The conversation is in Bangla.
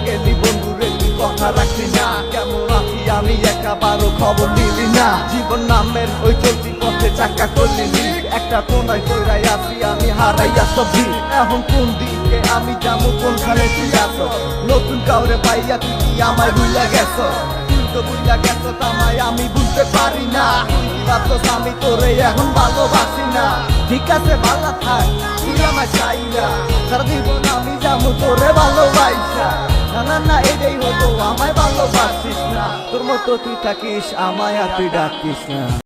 গেলি বন্ধুরে তুই কথা রাখলি না, কেমন আছি আমি একাবারও খবর নিলি না। জীবন নামের ওই চলতি পথে চাকা করলি, একটা কোনায় কইরাই আছি আমি হারাইয়া সবজি। এখন কোন দিকে আমি যাবো, কোনখানে তুই আছো? নতুন কাউরে পাইয়া তুই কি আমায় ভুলে গেছো? তুই তো ভুলে গেছো তামায় আমি বুঝতে পারি না। ভাবছস আমি তোরে এখন ভালোবাসি না। ঠিক আছে ভালো থাক, তুই আমায় চাই না, সারা জীবন আমি যাবো তোরে ভালোবাসা। না না না এটাই হতো, আমায় ভালোবাসিস না। তোর মতো তুই থাকিস, আমায় আর তুই ডাকিস না।